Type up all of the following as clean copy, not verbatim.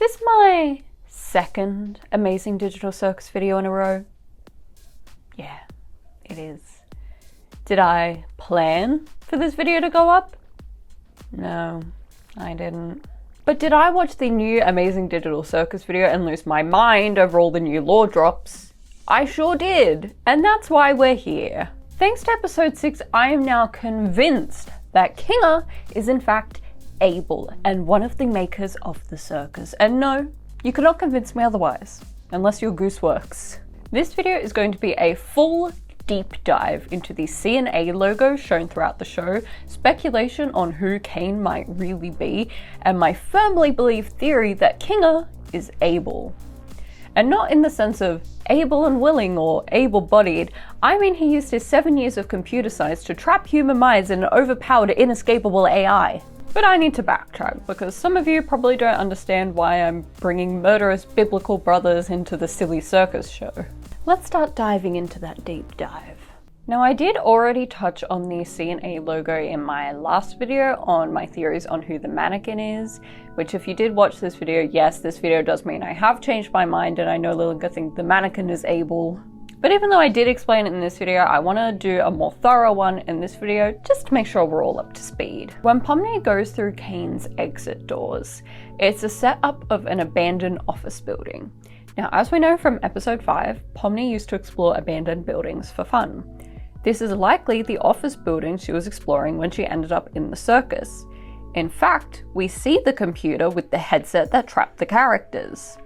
this my second Amazing Digital Circus video in a row? Yeah, it is. Did I plan for this video to go up? No, I didn't. But did I watch the new Amazing Digital Circus video and lose my mind over all the new lore drops? I sure did, and that's why we're here. Thanks to episode 6, I am now convinced that Caine is in fact Abel and one of the makers of the circus. And no, you cannot convince me otherwise, unless your goose works. This video is going to be a full deep dive into the C&A logo shown throughout the show, speculation on who Caine might really be, and my firmly believed theory that Caine is Abel. And not in the sense of able and willing or able-bodied, I mean he used his 7 years of computer science to trap human minds in an overpowered, inescapable AI. But I need to backtrack, because some of you probably don't understand why I'm bringing murderous biblical brothers into the silly circus show. Let's start diving into that deep dive. Now, I did already touch on the C&A logo in my last video on my theories on who the mannequin is, which if you did watch this video, yes, this video does mean I have changed my mind and I no longer think the mannequin is Abel. But even though I did explain it in this video, I want to do a more thorough one in this video just to make sure we're all up to speed. When Pomni goes through Caine's exit doors, it's a setup of an abandoned office building. Now, as we know from episode 5, Pomni used to explore abandoned buildings for fun. This is likely the office building she was exploring when she ended up in the circus. In fact, we see the computer with the headset that trapped the characters.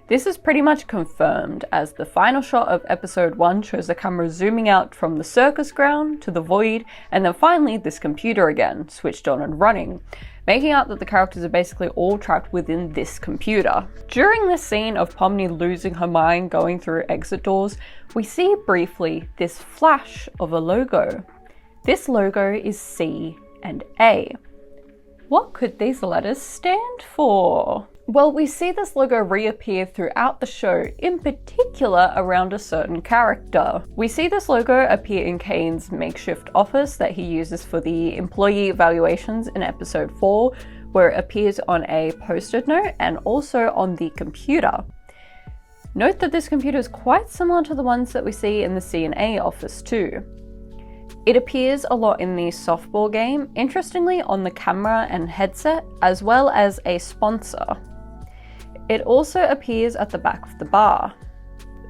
This is pretty much confirmed, as the final shot of episode 1 shows the camera zooming out from the circus ground to the void, and then finally this computer again, switched on and running, making out that the characters are basically all trapped within this computer. During this scene of Pomni losing her mind going through exit doors, we see briefly this flash of a logo. This logo is C and A. What could these letters stand for? Well, we see this logo reappear throughout the show, in particular around a certain character. We see this logo appear in Caine's makeshift office that he uses for the employee evaluations in episode 4, where it appears on a post-it note and also on the computer. Note that this computer is quite similar to the ones that we see in the C&A office too. It appears a lot in the softball game, interestingly on the camera and headset, as well as a sponsor. It also appears at the back of the bar.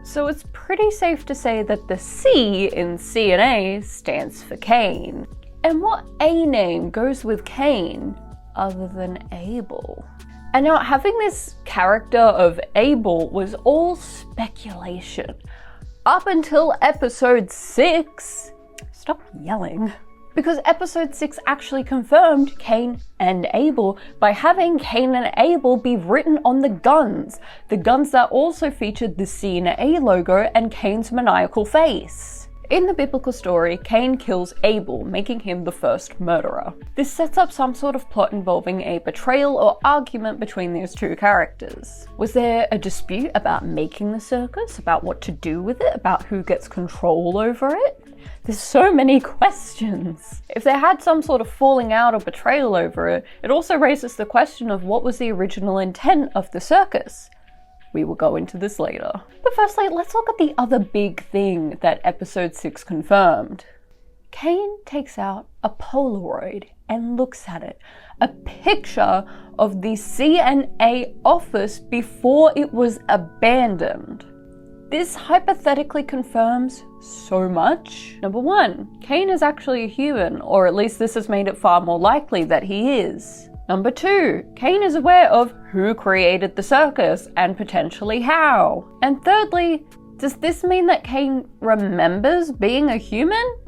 So it's pretty safe to say that the C in C&A stands for Caine. And what A name goes with Caine other than Abel? And now having this character of Abel was all speculation. Up until episode 6. Stop yelling. Because episode 6 actually confirmed Caine and Abel by having Caine and Abel be written on the guns that also featured the C&A logo and Caine's maniacal face. In the biblical story, Caine kills Abel, making him the first murderer. This sets up some sort of plot involving a betrayal or argument between these two characters. Was there a dispute about making the circus, about what to do with it, about who gets control over it? There's so many questions. If they had some sort of falling out or betrayal over it, it also raises the question of what was the original intent of the circus. We will go into this later. But firstly, let's look at the other big thing that episode 6 confirmed. Caine takes out a Polaroid and looks at it. A picture of the C&A office before it was abandoned. This hypothetically confirms so much. Number 1, Caine is actually a human, or at least this has made it far more likely that he is. Number 2, Caine is aware of who created the circus and potentially how. And thirdly, does this mean that Caine remembers being a human?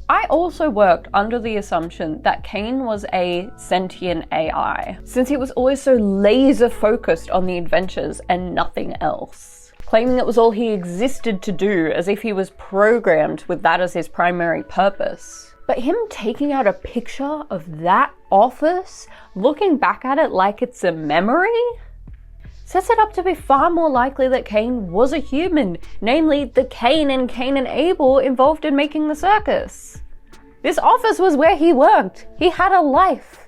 I also worked under the assumption that Caine was a sentient AI, since he was always so laser focused on the adventures and nothing else, claiming it was all he existed to do, as if he was programmed with that as his primary purpose. But him taking out a picture of that office, looking back at it like it's a memory, sets it up to be far more likely that Caine was a human, namely the Caine and Abel involved in making the circus. This office was where he worked. He had a life.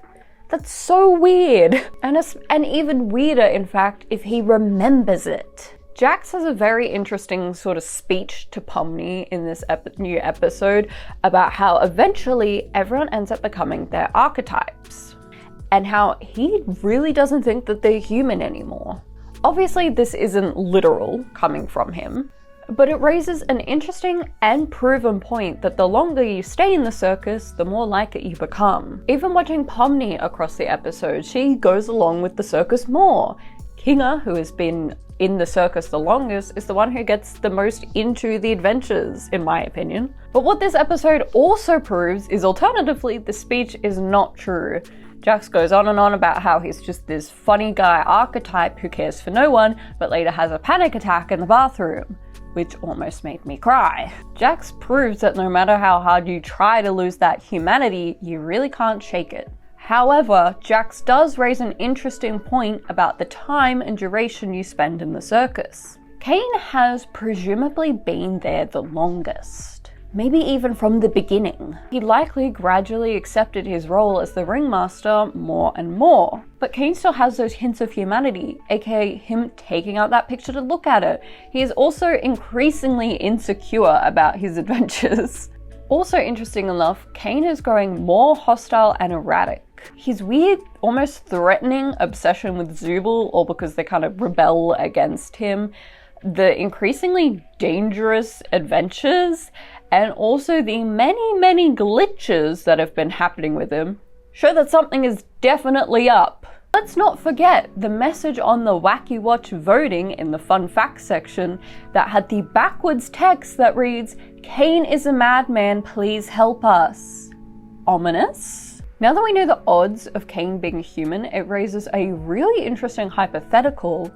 That's so weird. And even weirder, in fact, if he remembers it. Jax has a very interesting sort of speech to Pomni in this new episode about how eventually everyone ends up becoming their archetypes, and how he really doesn't think that they're human anymore. Obviously, this isn't literal coming from him, but it raises an interesting and proven point that the longer you stay in the circus, the more like it you become. Even watching Pomni across the episode, she goes along with the circus more. Kinga, who has been in the circus the longest, is the one who gets the most into the adventures, in my opinion. But what this episode also proves is, alternatively, the speech is not true. Jax goes on and on about how he's just this funny guy archetype who cares for no one, but later has a panic attack in the bathroom, which almost made me cry. Jax proves that no matter how hard you try to lose that humanity, you really can't shake it. However, Jax does raise an interesting point about the time and duration you spend in the circus. Caine has presumably been there the longest, maybe even from the beginning. He likely gradually accepted his role as the ringmaster more and more, but Caine still has those hints of humanity, aka him taking out that picture to look at it. He is also increasingly insecure about his adventures. Also interesting enough, Caine is growing more hostile and erratic. His weird, almost threatening obsession with Zubul, all because they kind of rebel against him, the increasingly dangerous adventures, and also the many glitches that have been happening with him, show that something is definitely up. Let's not forget the message on the Wacky Watch voting in the fun facts section that had the backwards text that reads, "Caine is a madman, please help us." Ominous? Now that we know the odds of Caine being human, it raises a really interesting hypothetical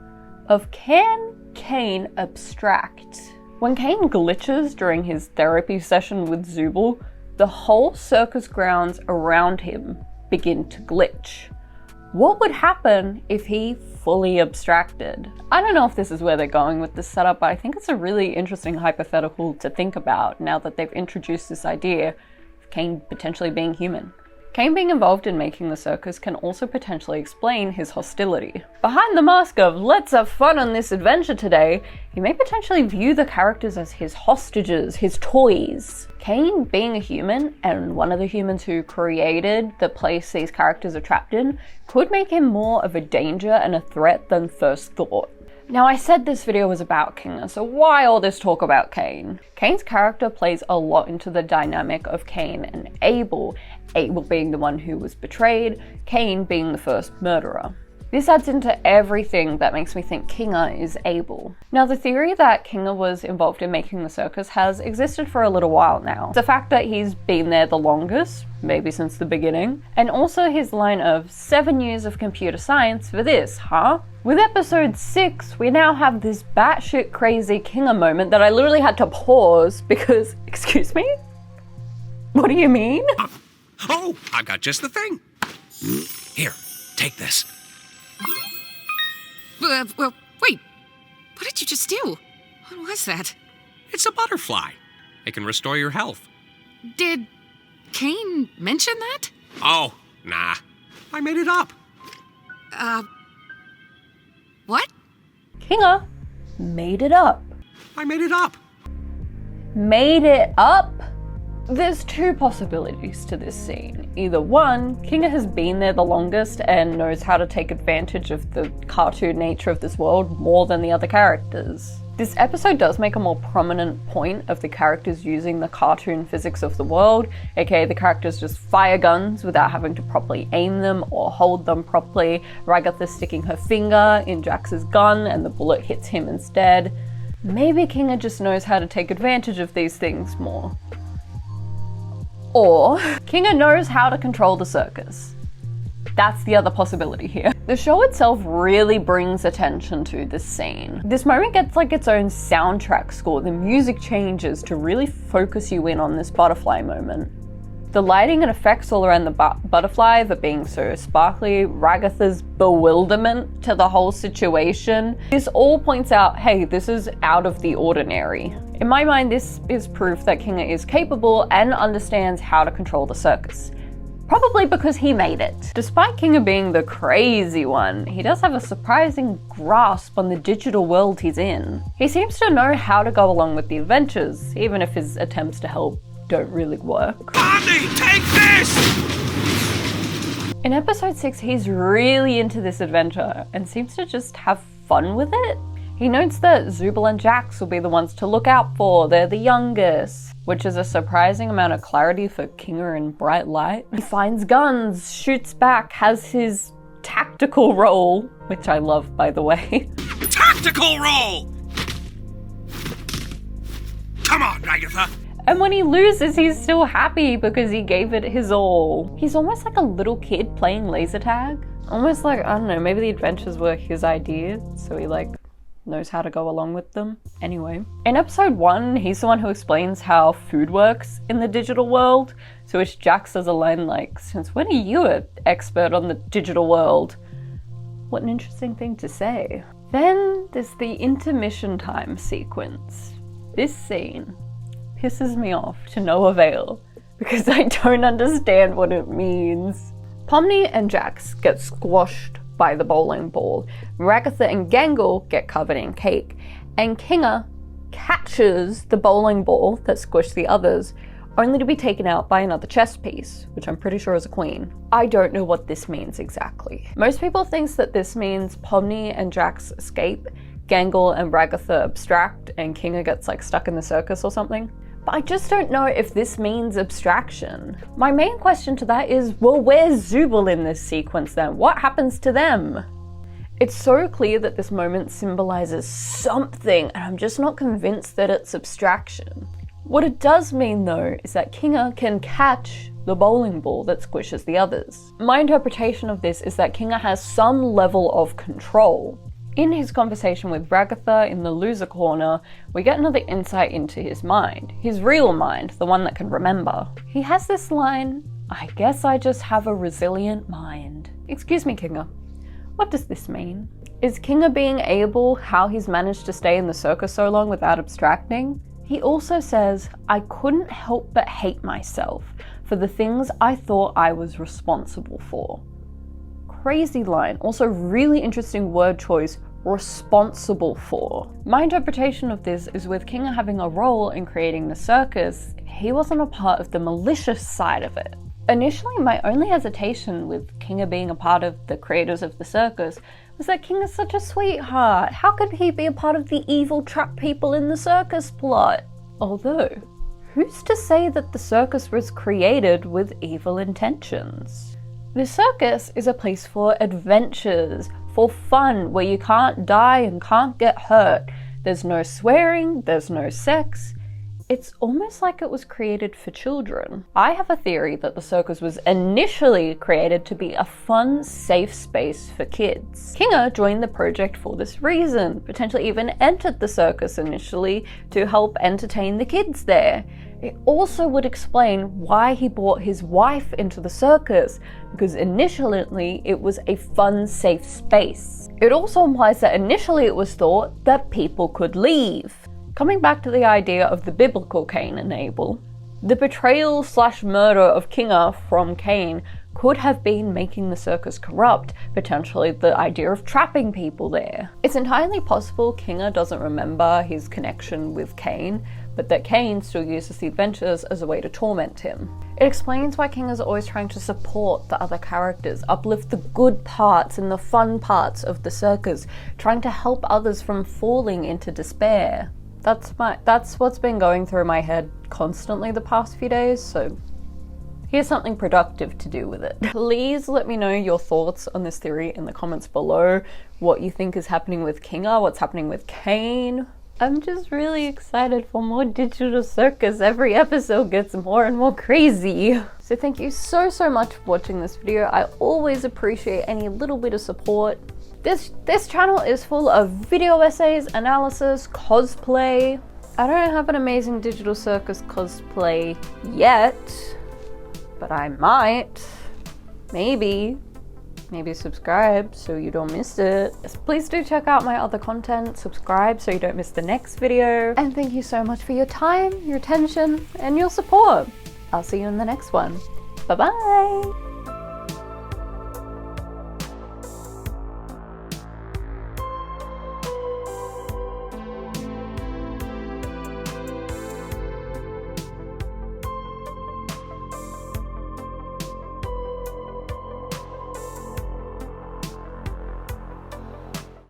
of, can Caine abstract? When Caine glitches during his therapy session with Zubul, the whole circus grounds around him begin to glitch. What would happen if he fully abstracted? I don't know if this is where they're going with this setup, but I think it's a really interesting hypothetical to think about now that they've introduced this idea of Caine potentially being human. Caine being involved in making the circus can also potentially explain his hostility. Behind the mask of "let's have fun on this adventure today," he may potentially view the characters as his hostages, his toys. Caine, being a human, and one of the humans who created the place these characters are trapped in, could make him more of a danger and a threat than first thought. Now, I said this video was about Kinga, so why all this talk about Caine? Caine's character plays a lot into the dynamic of Caine and Abel, Abel being the one who was betrayed, Caine being the first murderer. This adds into everything that makes me think Kinga is Abel. Now, the theory that Kinga was involved in making the circus has existed for a little while now. The fact that he's been there the longest, maybe since the beginning, and also his line of 7 years of computer science for this, huh? With episode 6, we now have this batshit crazy Kinga moment that I literally had to pause because, excuse me? What do you mean? Oh, I got just the thing. Here, take this. Well, wait. What did you just do? What was that? It's a butterfly. It can restore your health. Did Caine mention that? Oh, nah. I made it up. What? Kinga made it up. I made it up. Made it up? There's two possibilities to this scene. Either one, Kinga has been there the longest and knows how to take advantage of the cartoon nature of this world more than the other characters. This episode does make a more prominent point of the characters using the cartoon physics of the world, aka the characters just fire guns without having to properly aim them or hold them properly, Ragatha sticking her finger in Jax's gun and the bullet hits him instead. Maybe Kinga just knows how to take advantage of these things more. Or Kinga knows how to control the circus. That's the other possibility here. The show itself really brings attention to this scene. This moment gets like its own soundtrack score. The music changes to really focus you in on this butterfly moment. The lighting and effects all around the butterfly, the being so sparkly, Ragatha's bewilderment to the whole situation. This all points out, hey, this is out of the ordinary. In my mind, this is proof that Kinga is capable and understands how to control the circus. Probably because he made it. Despite Kinger being the crazy one, he does have a surprising grasp on the digital world he's in. He seems to know how to go along with the adventures, even if his attempts to help don't really work. Bonnie, take this! In episode 6, he's really into this adventure and seems to just have fun with it. He notes that Zubul and Jax will be the ones to look out for, they're the youngest, which is a surprising amount of clarity for Kinger in Bright Light. He finds guns, shoots back, has his tactical role, which I love, by the way. Tactical roll! Come on, Agatha! And when he loses, he's still happy because he gave it his all. He's almost like a little kid playing laser tag. Almost like, I don't know, maybe the adventures were his idea, so he knows how to go along with them. Anyway, in episode 1, he's the one who explains how food works in the digital world, to which Jax says a line like, "Since when are you an expert on the digital world?" What an interesting thing to say. Then there's the intermission time sequence. This scene pisses me off to no avail because I don't understand what it means. Pomni and Jax get squashed by the bowling ball, Ragatha and Gangle get covered in cake, and Kinger catches the bowling ball that squished the others, only to be taken out by another chess piece, which I'm pretty sure is a queen. I don't know what this means exactly. Most people think that this means Pomni and Jax escape, Gangle and Ragatha abstract, and Kinger gets stuck in the circus or something. But I just don't know if this means abstraction. My main question to that is, well, where's Zubul in this sequence then? What happens to them? It's so clear that this moment symbolizes something, and I'm just not convinced that it's abstraction. What it does mean though is that Kinger can catch the bowling ball that squishes the others. My interpretation of this is that Kinger has some level of control. In his conversation with Ragatha in the loser corner, we get another insight into his mind. His real mind, the one that can remember. He has this line, "I guess I just have a resilient mind." Excuse me, Kinger. What does this mean? Is Kinger being Abel how he's managed to stay in the circus so long without abstracting? He also says, "I couldn't help but hate myself for the things I thought I was responsible for." Crazy line. Also really interesting word choice, responsible for. My interpretation of this is with Kinger having a role in creating the circus, he wasn't a part of the malicious side of it. Initially, my only hesitation with Kinger being a part of the creators of the circus was that Kinger's such a sweetheart. How could he be a part of the evil trap people in the circus plot? Although, who's to say that the circus was created with evil intentions? The circus is a place for adventures, for fun, where you can't die and can't get hurt. There's no swearing, there's no sex. It's almost like it was created for children. I have a theory that the circus was initially created to be a fun, safe space for kids. Kinger joined the project for this reason, potentially even entered the circus initially to help entertain the kids there. It also would explain why he brought his wife into the circus, because initially it was a fun, safe space. It also implies that initially it was thought that people could leave. Coming back to the idea of the biblical Caine and Abel, the betrayal / murder of Kinger from Caine could have been making the circus corrupt, potentially the idea of trapping people there. It's entirely possible Kinger doesn't remember his connection with Caine, but that Caine still uses the adventures as a way to torment him. It explains why Kinger's always trying to support the other characters, uplift the good parts and the fun parts of the circus, trying to help others from falling into despair. That's what's been going through my head constantly the past few days, so here's something productive to do with it. Please let me know your thoughts on this theory in the comments below, what you think is happening with Kinger, what's happening with Caine. I'm just really excited for more Digital Circus. Every episode gets more and more crazy. So thank you so much for watching this video. I always appreciate any little bit of support. This channel is full of video essays, analysis, cosplay. I don't have an Amazing Digital Circus cosplay yet, but I might. Maybe subscribe so you don't miss it. Please do check out my other content, subscribe so you don't miss the next video. And thank you so much for your time, your attention, and your support. I'll see you in the next one. Bye-bye!